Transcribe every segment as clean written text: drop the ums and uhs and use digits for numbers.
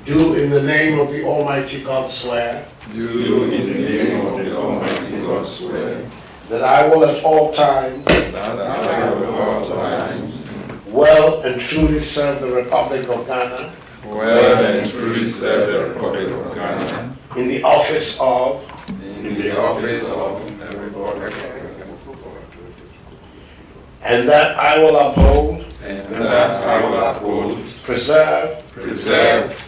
Do in the name of the Almighty God swear. Do in the name of the Almighty God swear. That I will at all times. That I will at all times. Well and truly serve the Republic of Ghana. Well and truly serve the Republic of Ghana. In the office of. In the office of the Republic. And that I will uphold. And that I will uphold. Preserve.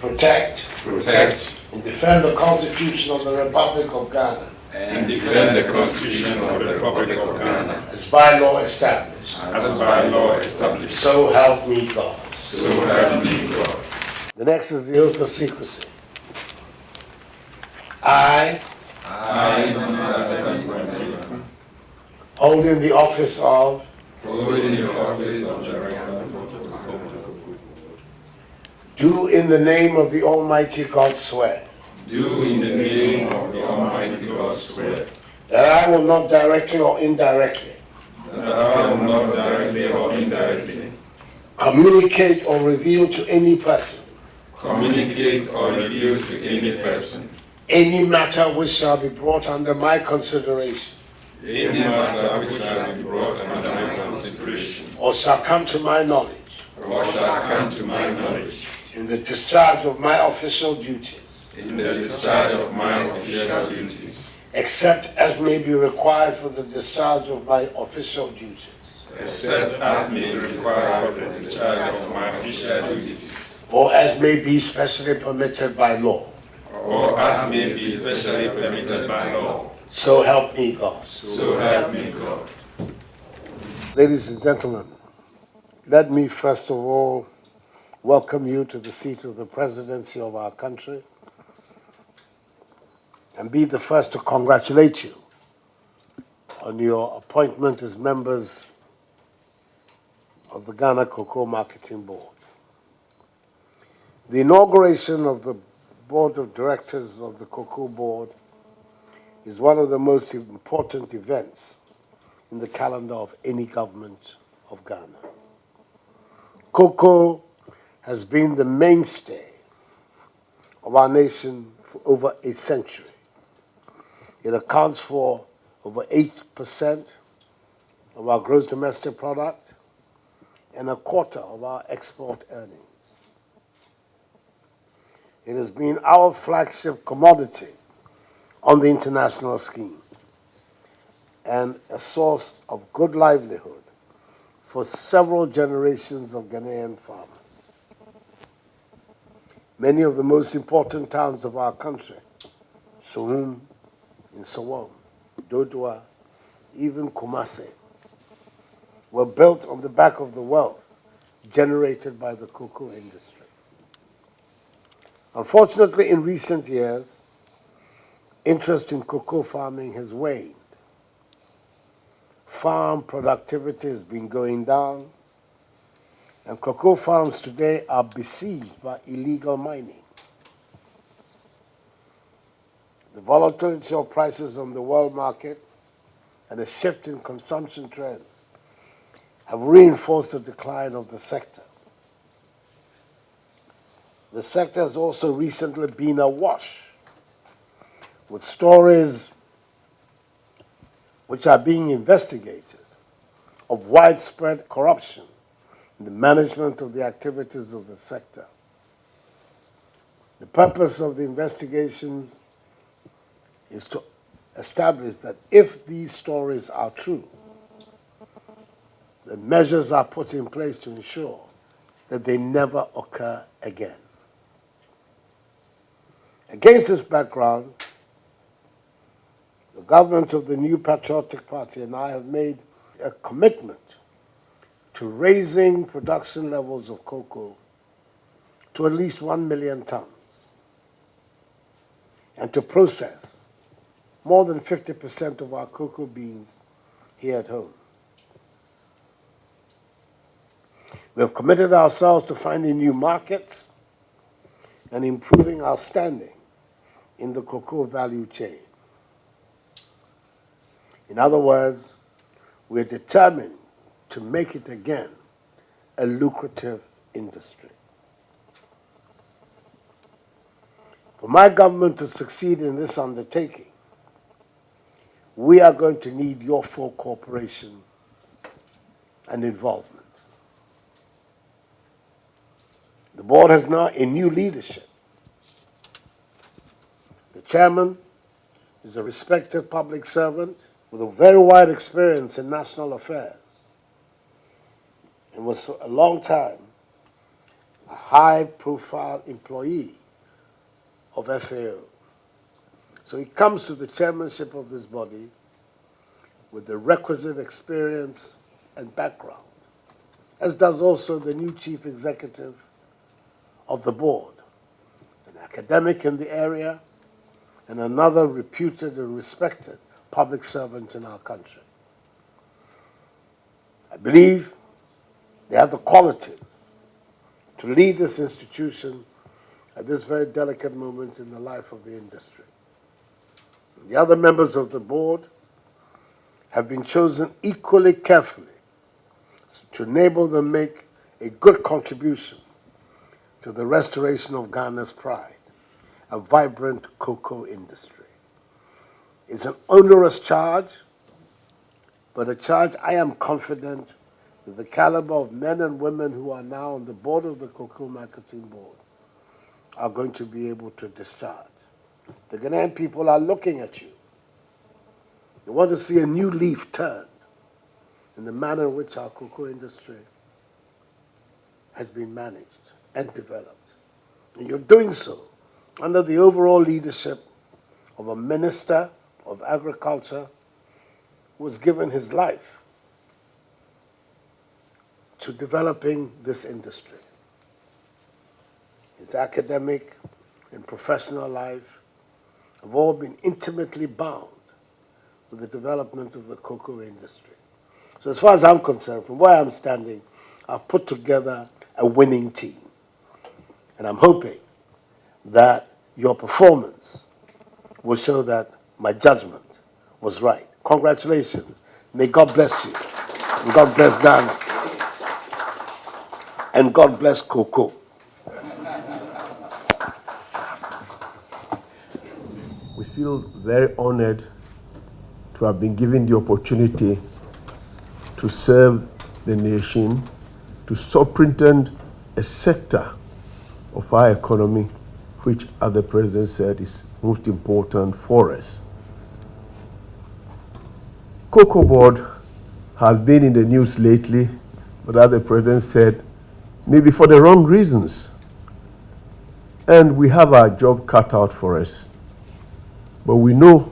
Protect. And defend the Constitution of the Republic of Ghana. And defend the Constitution of the Republic of Ghana. As by law established. So help me God. So help me God. The next is the oath of secrecy. I, holding the office of. Do in the name of the Almighty God swear. Do in the name of the Almighty God swear. That I will not directly or indirectly. Communicate or reveal to any person. Any matter which shall be brought under my consideration. Or shall come to my knowledge. In the discharge of my official duties. Except as may be required for the discharge of my official duties. Or as may be specially permitted by law. So help me God. Ladies and gentlemen, let me first of all welcome you to the seat of the presidency of our country and be the first to congratulate you on your appointment as members of the Ghana Cocoa Marketing Board. The inauguration of the Board of Directors of the Cocoa Board is one of the most important events in the calendar of any government of Ghana. Cocoa has been the mainstay of our nation for over a century. It accounts for over 8% of our gross domestic product and a quarter of our export earnings. It has been our flagship commodity on the international scheme and a source of good livelihood for several generations of Ghanaian farmers. Many of the most important towns of our country, Sohum, in Sowon, Dodua, even Kumasi, were built on the back of the wealth generated by the cocoa industry. Unfortunately, in recent years, interest in cocoa farming has waned. Farm productivity has been going down, and cocoa farms today are besieged by illegal mining. The volatility of prices on the world market and a shift in consumption trends have reinforced the decline of the sector. The sector has also recently been awash with stories which are being investigated of widespread corruption in the management of the activities of the sector. The purpose of the investigations is to establish that if these stories are true, the measures are put in place to ensure that they never occur again. Against this background, the government of the New Patriotic Party and I have made a commitment to raising production levels of cocoa to at least 1 million tons and to process more than 50% of our cocoa beans here at home. We have committed ourselves to finding new markets and improving our standing in the cocoa value chain. In other words, we are determined to make it again a lucrative industry. For my government to succeed in this undertaking, we are going to need your full cooperation and involvement. The board has now a new leadership. The chairman is a respected public servant with a very wide experience in national affairs and was for a long time a high-profile employee of FAO. So he comes to the chairmanship of this body with the requisite experience and background, as does also the new chief executive of the board, an academic in the area and another reputed and respected public servant in our country. I believe they have the qualities to lead this institution at this very delicate moment in the life of the industry. The other members of the board have been chosen equally carefully to enable them to make a good contribution to the restoration of Ghana's pride, a vibrant cocoa industry. It's an onerous charge, but a charge I am confident that the caliber of men and women who are now on the board of the Cocoa Marketing Board are going to be able to discharge. The Ghanaian people are looking at you. They want to see a new leaf turned in the manner in which our cocoa industry has been managed and developed. And you're doing so under the overall leadership of a minister of agriculture who has given his life to developing this industry. His academic and professional life have all been intimately bound with the development of the cocoa industry. So as far as I'm concerned, from where I'm standing, I've put together a winning team. And I'm hoping that your performance will show that my judgment was right. Congratulations. May God bless you. And God bless Ghana. And God bless cocoa. We feel very honored to have been given the opportunity to serve the nation, to superintend a sector of our economy, which, as the President said, is most important for us. COCOBOD has been in the news lately, but as the President said, maybe for the wrong reasons. And we have our job cut out for us. But we know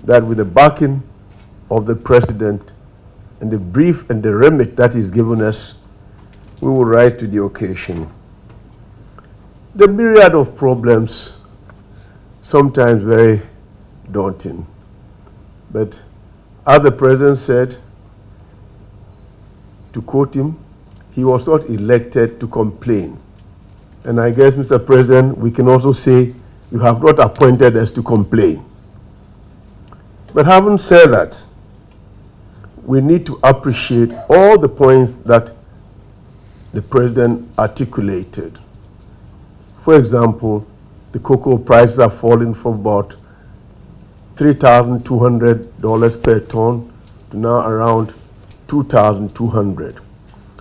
that with the backing of the President and the brief and the remit that he's given us, we will rise to the occasion. The myriad of problems, sometimes very daunting. But as the President said, to quote him, he was not elected to complain. And I guess, Mr. President, we can also say you have not appointed us to complain. But having said that, we need to appreciate all the points that the President articulated. For example, the cocoa prices have fallen from about $3,200 per ton to now around $2,200.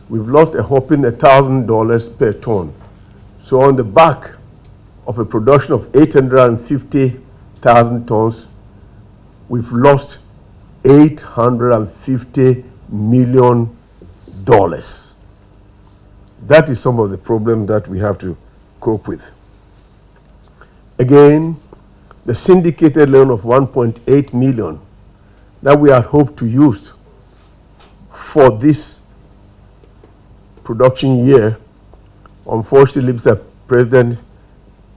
We've lost a whopping $1,000 per ton. So on the back of a production of 850,000 tons, we've lost $850 million. That is some of the problems that we have to cope with. Again, the syndicated loan of $1.8 million that we had hoped to use for this production year, unfortunately, Mr. President,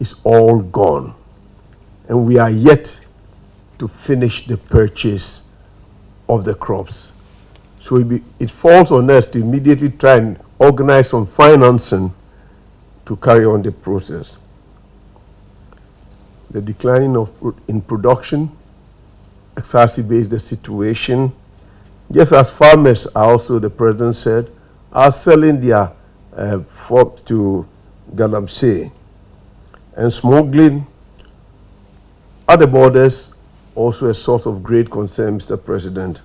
is all gone. And we are yet to finish the purchase of the crops. So it falls on us to immediately try and organize some financing to carry on the process. The declining in production exacerbates the situation, just as farmers are also, the President said, are selling their crops to Galamsey. And smuggling At the borders, also a source of great concern, Mr. President.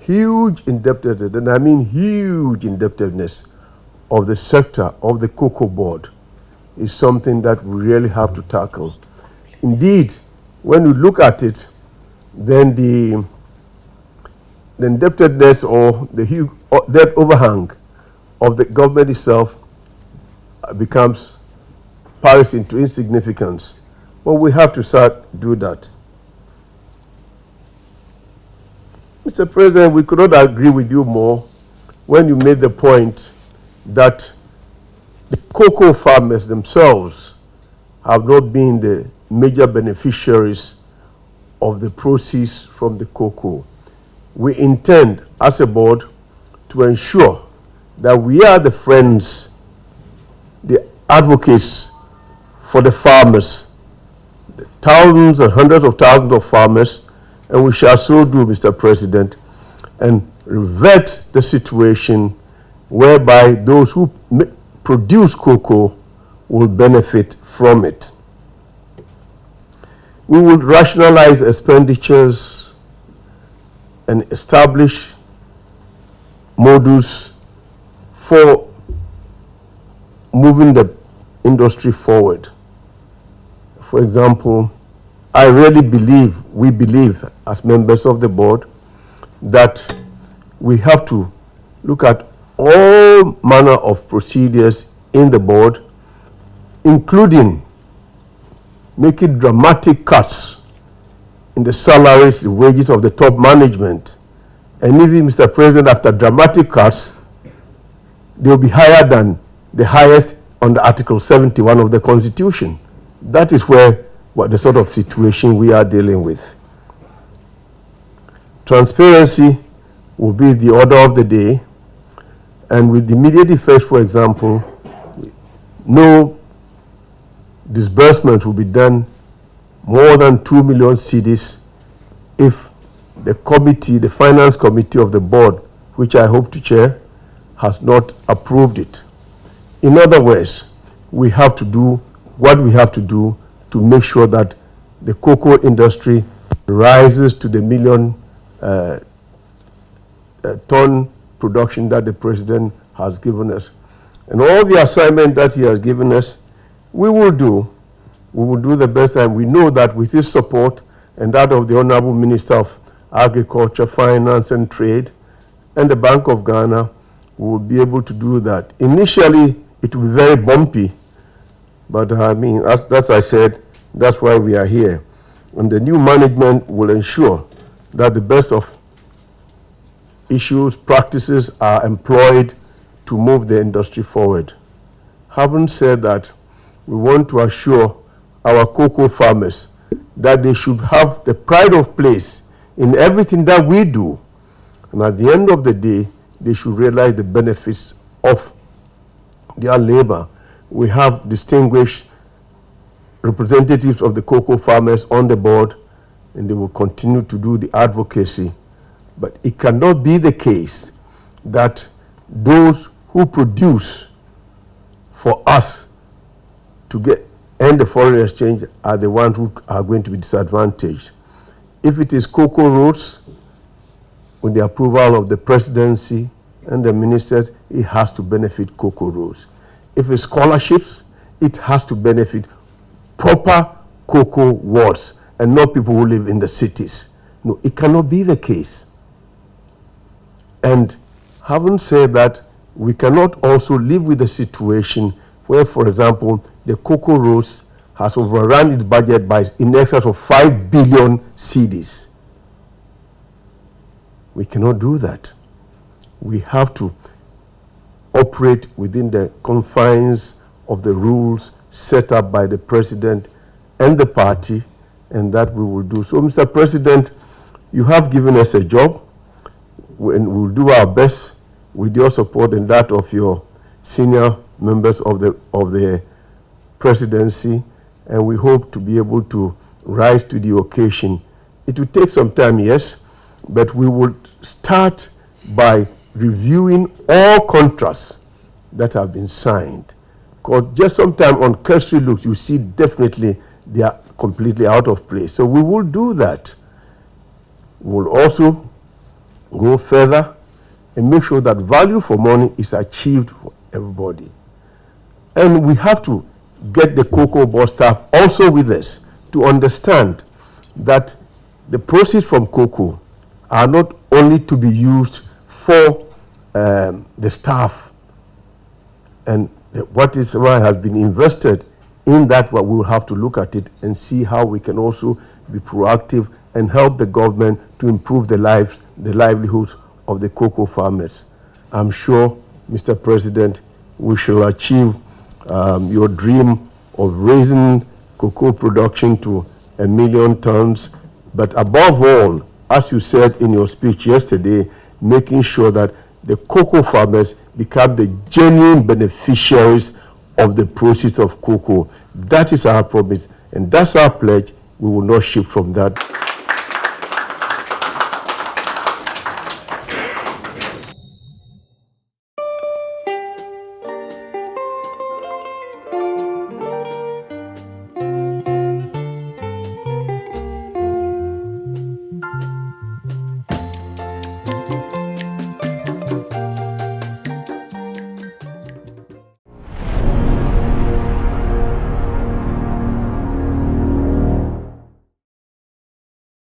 Huge indebtedness, and I mean huge indebtedness, of the sector of the COCOBOD is something that we really have to tackle. Indeed, when you look at it, then the indebtedness or the huge debt overhang of the government itself becomes pales into insignificance. But we have to start do that. Mr. President, we could not agree with you more when you made the point that the cocoa farmers themselves have not been the major beneficiaries of the proceeds from the cocoa. We intend, as a board, to ensure that we are the friends, the advocates for the farmers, the thousands and hundreds of thousands of farmers, and we shall so do, Mr. President, and revert the situation whereby those who produce cocoa will benefit from it. We will rationalize expenditures and establish models for moving the industry forward. For example, I really believe, we believe as members of the board, that we have to look at all manner of procedures in the board, including making dramatic cuts in the salaries, the wages of the top management. And even, Mr. President, after dramatic cuts, they will be higher than the highest under Article 71 of the Constitution. That is what the sort of situation we are dealing with. Transparency will be the order of the day, and with immediate effect, for example, no disbursement will be done more than 2 million cedis if the committee, the finance committee of the board, which I hope to chair, has not approved it. In other words, we have to do what we have to do to make sure that the cocoa industry rises to the million ton production that the president has given us. And all the assignment that he has given us, we will do. We will do the best, and we know that with his support and that of the Honorable Minister of Agriculture, Finance and Trade, and the Bank of Ghana, we will be able to do that. Initially, it will be very bumpy, but I mean, as I said, that's why we are here. And the new management will ensure that the best of issues, practices are employed to move the industry forward. Having said that, we want to assure our cocoa farmers that they should have the pride of place in everything that we do. And at the end of the day, they should realize the benefits of their labor. We have distinguished representatives of the cocoa farmers on the board, and they will continue to do the advocacy. But it cannot be the case that those who produce for us to end the foreign exchange are the ones who are going to be disadvantaged. If it is cocoa roads, with the approval of the presidency and the ministers, it has to benefit cocoa roads. If it's scholarships, it has to benefit proper cocoa wards and not people who live in the cities. No, it cannot be the case. And having said that, we cannot also live with a situation where, for example, the cocoa roads has overrun its budget by in excess of 5 billion cedis. We cannot do that. We have to operate within the confines of the rules set up by the president and the party, and that we will do. So, Mr. President, you have given us a job, and we'll do our best with your support and that of your senior members of the presidency, and we hope to be able to rise to the occasion. It will take some time, yes, but we will start by reviewing all contracts that have been signed. Because just sometime on cursory looks, you see definitely there are completely out of place. So we will do that. We'll also go further and make sure that value for money is achieved for everybody. And we have to get the COCOBOD staff also with us to understand that the proceeds from cocoa are not only to be used for the staff and what has been invested in that, but we will have to look at it and see how we can also be proactive and help the government to improve the livelihoods of the cocoa farmers. I'm sure, Mr. President, we shall achieve your dream of raising cocoa production to 1 million tons, but above all, as you said in your speech yesterday, making sure that the cocoa farmers become the genuine beneficiaries of the proceeds of cocoa. That is our promise, and that's our pledge. We will not shift from that.